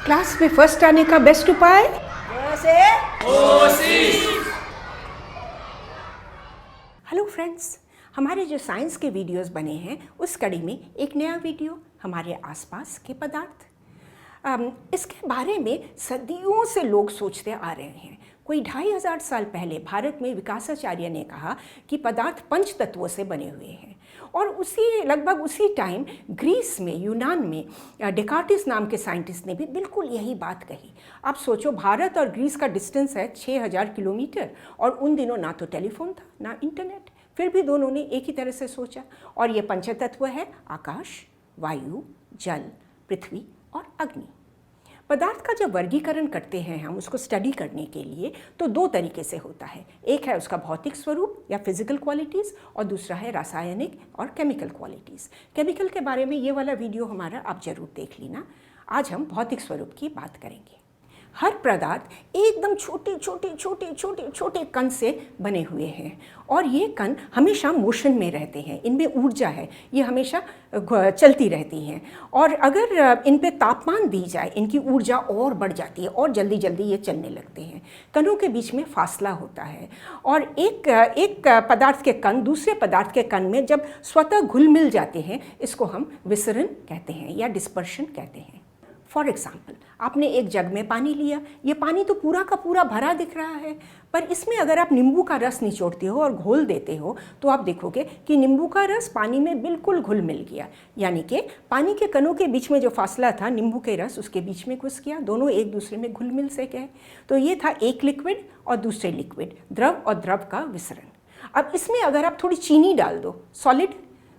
Class में first आने का बेस्ट उपाय हेलो फ्रेंड्स, हमारे जो साइंस के वीडियोस बने हैं उस कड़ी में एक नया वीडियो हमारे आसपास के पदार्थ। इसके बारे में सदियों से लोग सोचते आ रहे हैं। कोई 2500 साल पहले भारत में विकासाचार्य ने कहा कि पदार्थ पंच तत्वों से बने हुए हैं, और लगभग उसी टाइम ग्रीस में, यूनान में डेकार्टिस नाम के साइंटिस्ट ने भी बिल्कुल यही बात कही। आप सोचो, भारत और ग्रीस का डिस्टेंस है 6000 किलोमीटर, और उन दिनों ना तो टेलीफोन था ना इंटरनेट, फिर भी दोनों ने एक ही तरह से सोचा। और ये पंचतत्व है आकाश, वायु, जल, पृथ्वी और अग्नि। पदार्थ का जब वर्गीकरण करते हैं हम उसको स्टडी करने के लिए, तो दो तरीके से होता है। एक है उसका भौतिक स्वरूप या फिजिकल क्वालिटीज़, और दूसरा है रासायनिक और केमिकल क्वालिटीज़। केमिकल के बारे में ये वाला वीडियो हमारा आप ज़रूर देख लेना। आज हम भौतिक स्वरूप की बात करेंगे। हर पदार्थ एकदम छोटे छोटे छोटे छोटे छोटे कण से बने हुए हैं, और ये कण हमेशा मोशन में रहते हैं। इनमें ऊर्जा है, ये हमेशा चलती रहती हैं, और अगर इन पे तापमान दी जाए इनकी ऊर्जा और बढ़ जाती है और जल्दी जल्दी ये चलने लगते हैं। कणों के बीच में फासला होता है, और एक पदार्थ के कण दूसरे पदार्थ के कण में जब स्वतः घुल मिल जाते हैं, इसको हम विसरण कहते हैं या डिस्पर्शन कहते हैं। फॉर एग्ज़ाम्पल, आपने एक जग में पानी लिया, ये पानी तो पूरा का पूरा भरा दिख रहा है, पर इसमें अगर आप नींबू का रस निचोड़ते हो और घोल देते हो तो आप देखोगे कि नींबू का रस पानी में बिल्कुल घुल मिल गया। यानी कि पानी के कणों के बीच में जो फासला था, नींबू के रस उसके बीच में घुस गया, दोनों एक दूसरे में घुल मिल से गए। तो ये था एक लिक्विड और दूसरे लिक्विड, द्रव और द्रव का विसरण। अब इसमें अगर आप थोड़ी चीनी डाल दो, सॉलिड,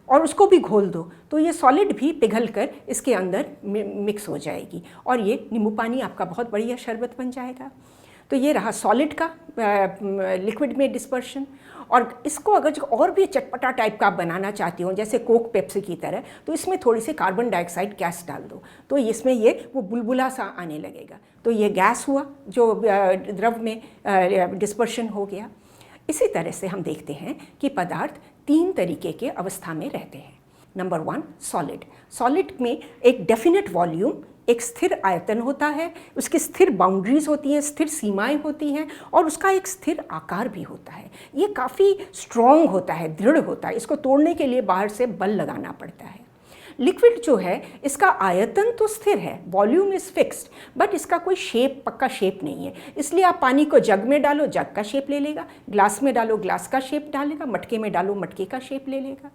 और उसको भी घोल दो, तो ये सॉलिड भी पिघलकर इसके अंदर मिक्स हो जाएगी, और ये नींबू पानी आपका बहुत बढ़िया शरबत बन जाएगा। तो ये रहा सॉलिड का लिक्विड में डिस्पर्शन। और इसको अगर और भी चटपटा टाइप का आप बनाना चाहते हो, जैसे कोक पेप्सी की तरह, तो इसमें थोड़ी सी कार्बन डाइऑक्साइड गैस डाल दो, तो इसमें ये वो बुलबुला सा आने लगेगा। तो ये गैस हुआ जो द्रव में डिस्पर्शन हो गया। इसी तरह से हम देखते हैं कि पदार्थ तीन तरीके के अवस्था में रहते हैं। Number 1, solid. सॉलिड में एक डेफिनेट वॉल्यूम, एक स्थिर आयतन होता है, उसकी स्थिर बाउंड्रीज होती हैं, स्थिर सीमाएं होती हैं, और उसका एक स्थिर आकार भी होता है। ये काफ़ी स्ट्रॉन्ग होता है, दृढ़ होता है, इसको तोड़ने के लिए बाहर से बल लगाना पड़ता है। लिक्विड जो है, इसका आयतन तो स्थिर है, वॉल्यूम इज़ फिक्स्ड, बट इसका कोई शेप, पक्का शेप नहीं है। इसलिए आप पानी को जग में डालो, जग का शेप ले लेगा, ग्लास में डालो, ग्लास का शेप डालेगा, मटके में डालो, मटके का शेप ले लेगा।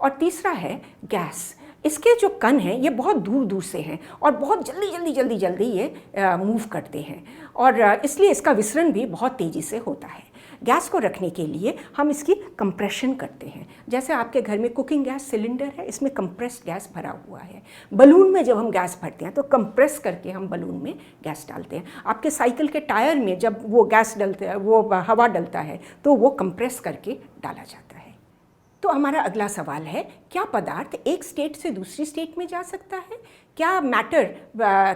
और तीसरा है गैस। इसके जो कण हैं ये बहुत दूर दूर से हैं, और बहुत जल्दी ये मूव करते हैं, और इसलिए इसका विसरण भी बहुत तेज़ी से होता है। गैस को रखने के लिए हम इसकी कंप्रेशन करते हैं। जैसे आपके घर में कुकिंग गैस सिलेंडर है, इसमें कंप्रेस्ड गैस भरा हुआ है। बलून में जब हम गैस भरते हैं तो कंप्रेस करके हम बलून में गैस डालते हैं। आपके साइकिल के टायर में जब वो गैस डलता है, वो हवा डलता है, तो वो कंप्रेस करके डाला जाता है। तो हमारा अगला सवाल है, क्या पदार्थ एक स्टेट से दूसरी स्टेट में जा सकता है? क्या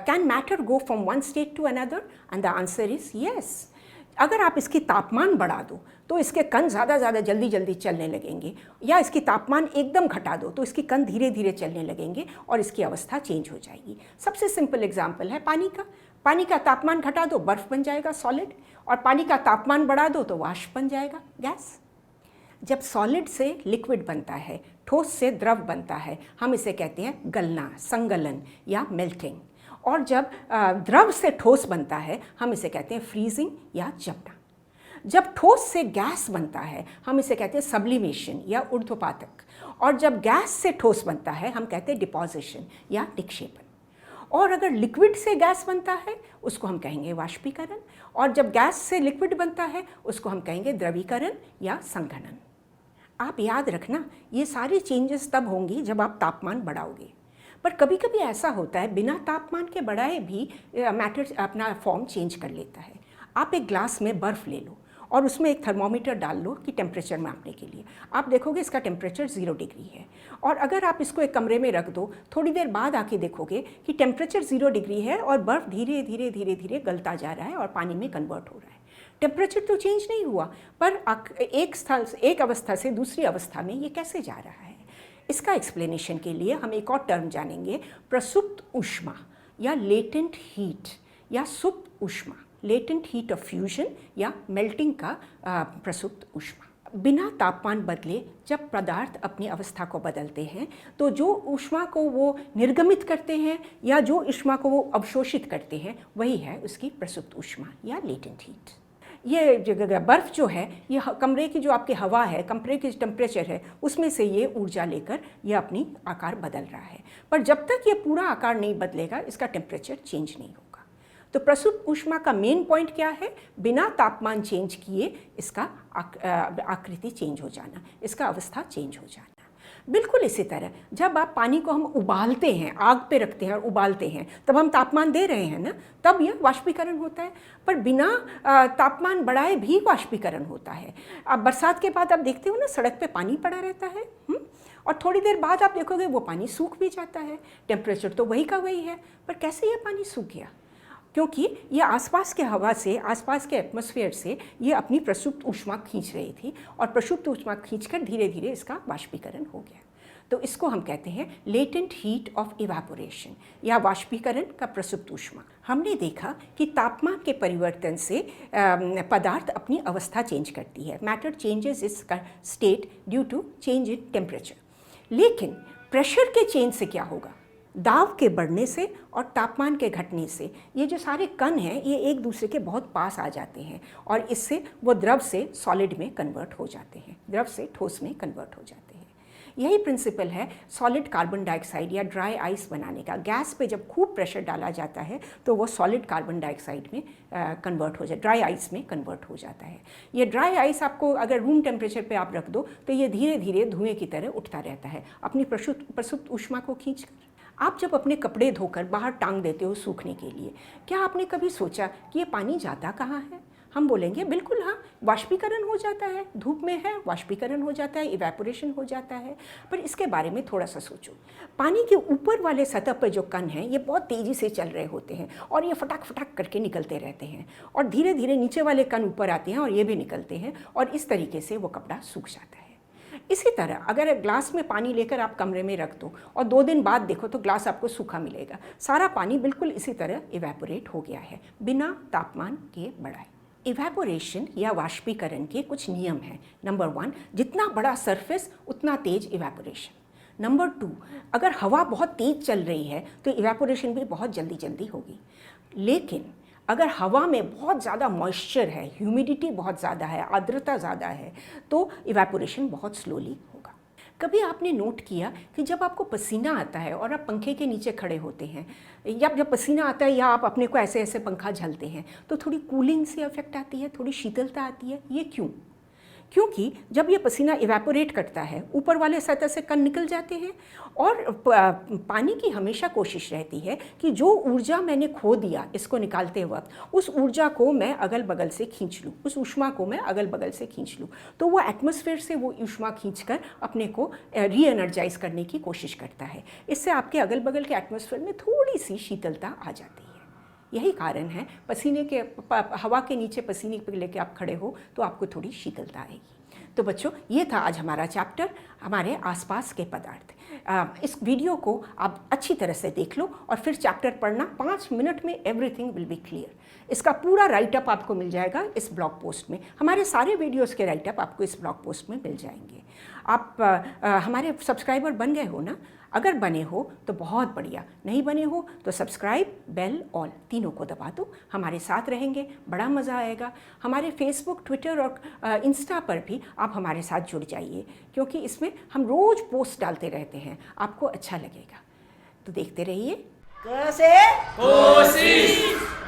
can matter go from one state to another? And the answer is yes. अगर आप इसकी तापमान बढ़ा दो तो इसके कण ज़्यादा जल्दी चलने लगेंगे, या इसकी तापमान एकदम घटा दो तो इसके कण धीरे धीरे चलने लगेंगे और इसकी अवस्था चेंज हो जाएगी। सबसे सिंपल एग्जाम्पल है पानी का। पानी का तापमान घटा दो, बर्फ़ बन जाएगा सॉलिड, और पानी का तापमान बढ़ा दो तो वाष्प बन जाएगा, गैस। जब सॉलिड से लिक्विड बनता है, ठोस से द्रव बनता है, हम इसे कहते हैं गलना, संगलन या मेल्टिंग। और जब द्रव से ठोस बनता है, हम इसे कहते हैं फ्रीजिंग या जमना। जब ठोस से गैस बनता है, हम इसे कहते हैं सब्लिमेशन या ऊर्ध्वपातक। और जब गैस से ठोस बनता है, हम कहते हैं डिपोजिशन या निक्षेपण। और अगर लिक्विड से गैस बनता है, उसको हम कहेंगे वाष्पीकरण। और जब गैस से लिक्विड बनता है, उसको हम कहेंगे द्रवीकरण या संघनन। आप याद रखना, ये सारी चेंजेस तब होंगी जब आप तापमान बढ़ाओगे। पर कभी कभी ऐसा होता है, बिना तापमान के बढ़ाए भी मैटर अपना फॉर्म चेंज कर लेता है। आप एक ग्लास में बर्फ़ ले लो और उसमें एक थर्मोमीटर डाल लो कि टेम्परेचर मापने के लिए। आप देखोगे इसका टेम्परेचर 0 डिग्री है, और अगर आप इसको एक कमरे में रख दो, थोड़ी देर बाद आके देखोगे कि टेम्परेचर 0 डिग्री है और बर्फ़ धीरे धीरे गलता जा रहा है और पानी में कन्वर्ट हो रहा है। टेम्परेचर तो चेंज नहीं हुआ, पर एक अवस्था से दूसरी अवस्था में ये कैसे जा रहा है? इसका एक्सप्लेनेशन के लिए हम एक और टर्म जानेंगे, प्रसुप्त ऊष्मा। या लेटेंट हीट या सुप्त ऊष्मा, लेटेंट हीट ऑफ फ्यूजन या मेल्टिंग का प्रसुप्त ऊष्मा। बिना तापमान बदले जब पदार्थ अपनी अवस्था को बदलते हैं तो जो ऊष्मा को वो निर्गमित करते हैं या जो ऊष्मा को वो अवशोषित करते हैं वही है उसकी प्रसुप्त ऊष्मा या लेटेंट हीट। ये बर्फ़ जो है ये कमरे की जो आपकी हवा है, कमरे की टेम्परेचर है, उसमें से ये ऊर्जा लेकर ये अपनी आकार बदल रहा है। पर जब तक ये पूरा आकार नहीं बदलेगा इसका टेम्परेचर चेंज नहीं होगा। तो प्रसुप्त ऊष्मा का मेन पॉइंट क्या है? बिना तापमान चेंज किए इसका आकृति चेंज हो जाना, इसका अवस्था चेंज हो जाना। बिल्कुल इसी तरह जब आप पानी को हम उबालते हैं, आग पे रखते हैं और उबालते हैं, तब हम तापमान दे रहे हैं ना, तब यह वाष्पीकरण होता है। पर बिना तापमान बढ़ाए भी वाष्पीकरण होता है। अब बरसात के बाद आप देखते हो ना, सड़क पे पानी पड़ा रहता है और थोड़ी देर बाद आप देखोगे वो पानी सूख भी जाता है। टेम्परेचर तो वही का वही है, पर कैसे ये पानी सूख गया? क्योंकि ये आसपास के हवा से, आसपास के एटमॉस्फेयर से ये अपनी प्रसुप्त ऊष्मा खींच रही थी और प्रसुप्त ऊष्मा खींचकर धीरे धीरे इसका वाष्पीकरण हो गया। तो इसको हम कहते हैं लेटेंट हीट ऑफ इवापोरेशन या वाष्पीकरण का प्रसुप्त ऊष्मा। हमने देखा कि तापमान के परिवर्तन से पदार्थ अपनी अवस्था चेंज करती है। Matter changes its state due to change in temperature. लेकिन प्रेशर के चेंज से क्या होगा? दाब के बढ़ने से और तापमान के घटने से ये जो सारे कण हैं ये एक दूसरे के बहुत पास आ जाते हैं और इससे वो द्रव से सॉलिड में कन्वर्ट हो जाते हैं, द्रव से ठोस में कन्वर्ट हो जाते हैं। यही प्रिंसिपल है सॉलिड कार्बन डाइऑक्साइड या ड्राई आइस बनाने का। गैस पे जब खूब प्रेशर डाला जाता है तो वो सॉलिड कार्बन डाइऑक्साइड में कन्वर्ट हो जाए, ड्राई आइस में कन्वर्ट हो जाता है। ये ड्राई आइस आपको अगर रूम टेम्परेचर पे आप रख दो तो ये धीरे धीरे धुएं की तरह उठता रहता है अपनी प्रसुप्त ऊष्मा को खींचकर। आप जब अपने कपड़े धोकर बाहर टांग देते हो सूखने के लिए, क्या आपने कभी सोचा कि ये पानी जाता कहाँ है? हम बोलेंगे बिल्कुल हाँ, वाष्पीकरण हो जाता है, धूप में है वाष्पीकरण हो जाता है, इवेपोरेशन हो जाता है। पर इसके बारे में थोड़ा सा सोचो। पानी के ऊपर वाले सतह पर जो कण हैं ये बहुत तेज़ी से चल रहे होते हैं और ये फटाक फटाक करके निकलते रहते हैं और धीरे धीरे नीचे वाले कण ऊपर आते हैं और ये भी निकलते हैं और इस तरीके से वो कपड़ा सूख जाता है। इसी तरह अगर ग्लास में पानी लेकर आप कमरे में रख दो और 2 दिन बाद देखो तो ग्लास आपको सूखा मिलेगा। सारा पानी बिल्कुल इसी तरह इवेपोरेट हो गया है बिना तापमान के बढ़ाए। इवेपोरेशन या वाष्पीकरण के कुछ नियम हैं। नंबर 1, जितना बड़ा सरफेस उतना तेज इवेपोरेशन। नंबर 2, अगर हवा बहुत तेज चल रही है तो इवेपोरेशन भी बहुत जल्दी जल्दी होगी। लेकिन अगर हवा में बहुत ज़्यादा मॉइस्चर है, ह्यूमिडिटी बहुत ज़्यादा है, आर्द्रता ज़्यादा है, तो इवेपोरेशन बहुत स्लोली होगा। कभी आपने नोट किया कि जब आपको पसीना आता है और आप पंखे के नीचे खड़े होते हैं या जब पसीना आता है या आप अपने को ऐसे ऐसे पंखा झलते हैं तो थोड़ी कूलिंग से इफेक्ट आती है, थोड़ी शीतलता आती है? ये क्यों? क्योंकि जब ये पसीना इवेपोरेट करता है ऊपर वाले सतह से कण निकल जाते हैं और पानी की हमेशा कोशिश रहती है कि जो ऊर्जा मैंने खो दिया इसको निकालते वक्त उस ऊर्जा को मैं अगल बगल से खींच लूँ, उस ऊष्मा को मैं अगल बगल से खींच लूँ। तो वो एटमॉस्फेयर से वो ऊष्मा खींचकर अपने को री एनर्जाइज करने की कोशिश करता है। इससे आपके अगल बगल के एटमॉस्फेयर में थोड़ी सी शीतलता आ जाती है। यही कारण है पसीने के हवा के नीचे पसीने पे लेके आप खड़े हो तो आपको थोड़ी शीतलता आएगी। तो बच्चों, ये था आज हमारा चैप्टर, हमारे आसपास के पदार्थ। इस वीडियो को आप अच्छी तरह से देख लो और फिर चैप्टर पढ़ना। 5 मिनट में एवरीथिंग विल बी क्लियर। इसका पूरा राइटअप आपको मिल जाएगा इस ब्लॉग पोस्ट में। हमारे सारे वीडियोस के राइटअप आपको इस ब्लॉग पोस्ट में मिल जाएंगे। आप हमारे सब्सक्राइबर बन गए हो ना? अगर बने हो तो बहुत बढ़िया, नहीं बने हो तो सब्सक्राइब, बेल, ऑल तीनों को दबा दो। हमारे साथ रहेंगे, बड़ा मज़ा आएगा। हमारे फेसबुक, ट्विटर और इंस्टा पर भी आप हमारे साथ जुड़ जाइए, क्योंकि इसमें हम रोज़ पोस्ट डालते रहते हैं, आपको अच्छा लगेगा। तो देखते रहिए। क से कोशिश।